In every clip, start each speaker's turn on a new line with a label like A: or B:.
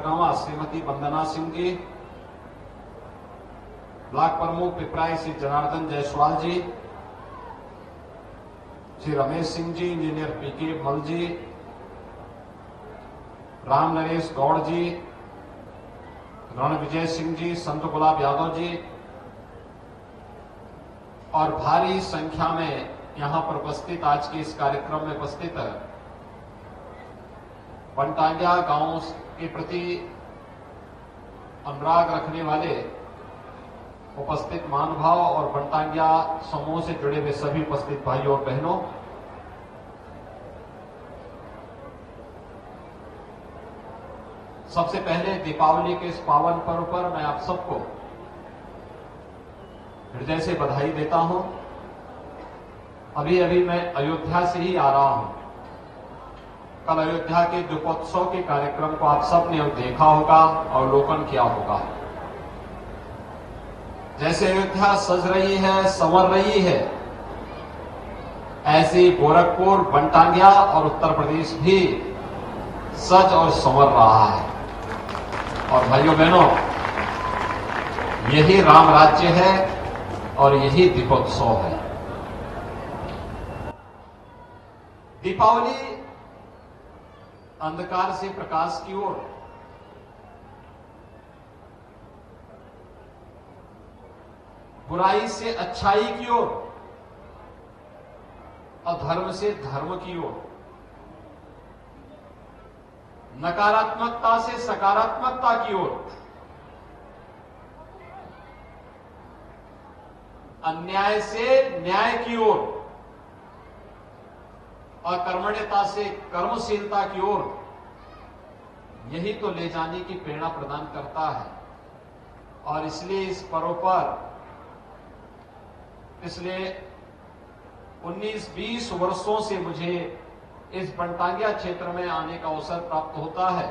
A: नरकंवा श्रीमती वंदना Singh ji, block प्रमुख पिपराई श्री जनार्दन जायसवाल जी, Shri Ramesh Singh ji, engineer पीके मल जी, राम नरेश गौड़ जी, रणविजय सिंह जी, संत गुलाब यादव जी और भारी संख्या में यहां पर उपस्थित आज के इस कार्यक्रम में उपस्थित बनटांगिया गांव के प्रति अनुराग रखने वाले उपस्थित महानुभाव और बनटांगिया समूह से जुड़े हुए सभी उपस्थित भाइयों और बहनों, सबसे पहले दीपावली के इस पावन पर्व पर मैं आप सबको हृदय से बधाई देता हूं। अभी अभी मैं अयोध्या से ही आ रहा हूं। कल अयोध्या के दीपोत्सव के कार्यक्रम को आप सबने देखा होगा, अवलोकन किया होगा। जैसे अयोध्या सज रही है, संवर रही है, ऐसे ही गोरखपुर, बनटांगिया और उत्तर प्रदेश भी सज और संवर रहा है। और भाइयों बहनों, यही राम राज्य है और यही दीपोत्सव है। दीपावली अंधकार से प्रकाश की ओर, बुराई से अच्छाई की ओर, अधर्म से धर्म की ओर, नकारात्मकता से सकारात्मकता की ओर, अन्याय से न्याय की ओर, अकर्मण्यता से कर्मशीलता की ओर, यही तो ले जाने की प्रेरणा प्रदान करता है। और इसलिए इस पर्व पर पिछले 19-20 वर्षों से मुझे इस बनटांगिया क्षेत्र में आने का अवसर प्राप्त होता है।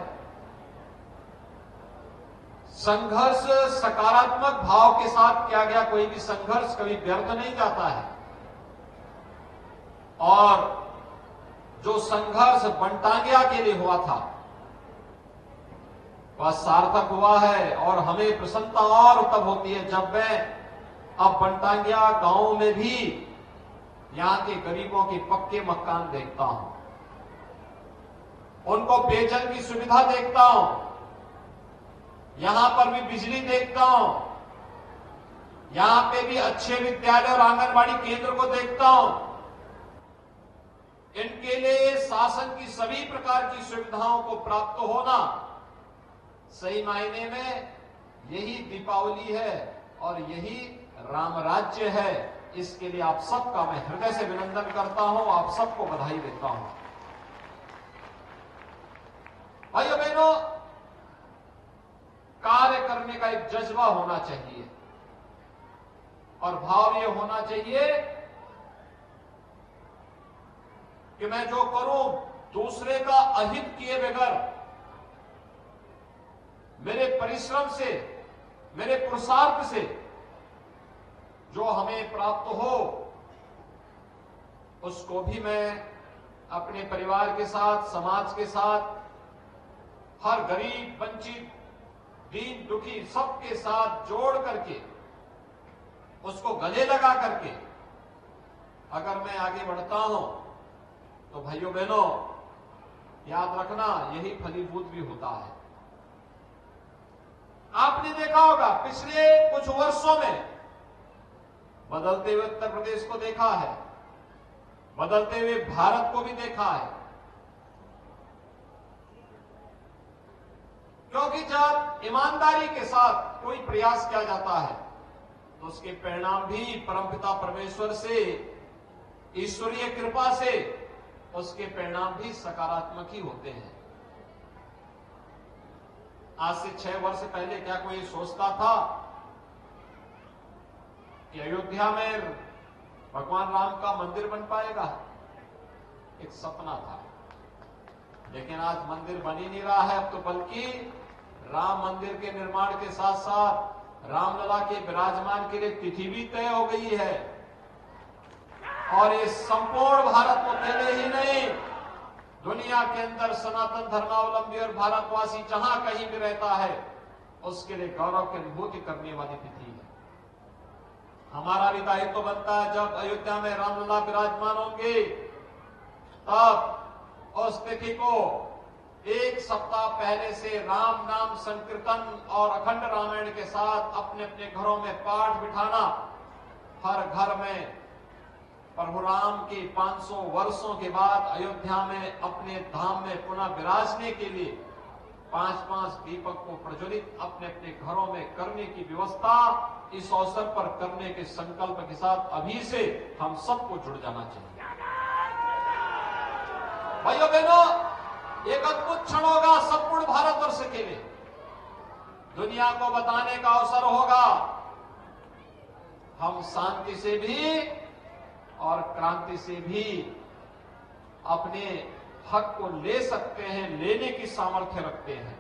A: संघर्ष सकारात्मक भाव के साथ किया गया कोई भी संघर्ष कभी व्यर्थ नहीं जाता है। और जो संघर्ष बनटांगिया के लिए हुआ था वह सार्थक हुआ है। और हमें प्रसन्नता और तब होती है जब मैं अब बनटांगिया गांव में भी यहां के गरीबों के पक्के मकान देखता हूं, उनको पेयजल की सुविधा देखता हूं, यहां पर भी बिजली देखता हूं, यहां पे भी अच्छे विद्यालय और आंगनबाड़ी केंद्र को देखता हूं। इनके लिए शासन की सभी प्रकार की सुविधाओं को प्राप्त होना सही मायने में यही दीपावली है और यही राम राज्य है। इसके लिए आप सबका मैं हृदय से अभिनंदन करता हूं, आप सबको बधाई देता हूं। भाइयों बहनों, कार्य करने का एक जज्बा होना चाहिए और भाव ये होना चाहिए कि मैं जो करूं दूसरे का अहित किए बगैर, मेरे परिश्रम से, मेरे पुरुषार्थ से जो हमें प्राप्त हो उसको भी मैं अपने परिवार के साथ, समाज के साथ, हर गरीब, वंचित, दीन दुखी सबके साथ जोड़ करके, उसको गले लगा करके अगर मैं आगे बढ़ता हूं तो भाइयों बहनों याद रखना यही फलीभूत भी होता है। आपने देखा होगा पिछले कुछ वर्षों में बदलते हुए उत्तर प्रदेश को देखा है, बदलते हुए भारत को भी देखा है। क्योंकि जब ईमानदारी के साथ कोई प्रयास किया जाता है तो उसके परिणाम भी परमपिता परमेश्वर से, ईश्वरीय कृपा से उसके परिणाम भी सकारात्मक ही होते हैं। आज से 6 वर्ष पहले क्या कोई सोचता था कि अयोध्या में भगवान राम का मंदिर बन पाएगा? एक सपना था, लेकिन आज मंदिर बन ही नहीं रहा है। अब तो बल्कि राम मंदिर के निर्माण के साथ साथ रामलला के विराजमान के लिए तिथि भी तय हो गई है। और ये संपूर्ण भारत को अकेले ही नहीं, दुनिया के अंदर सनातन धर्मावलंबी और भारतवासी जहां कहीं भी रहता है, उसके लिए गौरव की अनुभूति करने वाली तिथि है। हमारा भी दायित्व बनता है, जब अयोध्या में रामलला विराजमान होंगे तब उस तिथि को एक सप्ताह पहले से राम नाम संकीर्तन और अखंड रामायण के साथ अपने अपने घरों में पाठ बिठाना, हर घर में प्रभु राम के 500 वर्षों के बाद अयोध्या में अपने धाम में पुनः विराजने के लिए 5-5 दीपक को प्रज्वलित अपने अपने घरों में करने की व्यवस्था इस अवसर पर करने के संकल्प के साथ अभी से हम सबको जुड़ जाना चाहिए। भाइयों बहनों, एक अद्भुत क्षण होगा संपूर्ण भारतवर्ष के लिए। दुनिया को बताने का अवसर होगा हम शांति से भी और क्रांति से भी अपने हक को ले सकते हैं, लेने की सामर्थ्य रखते हैं।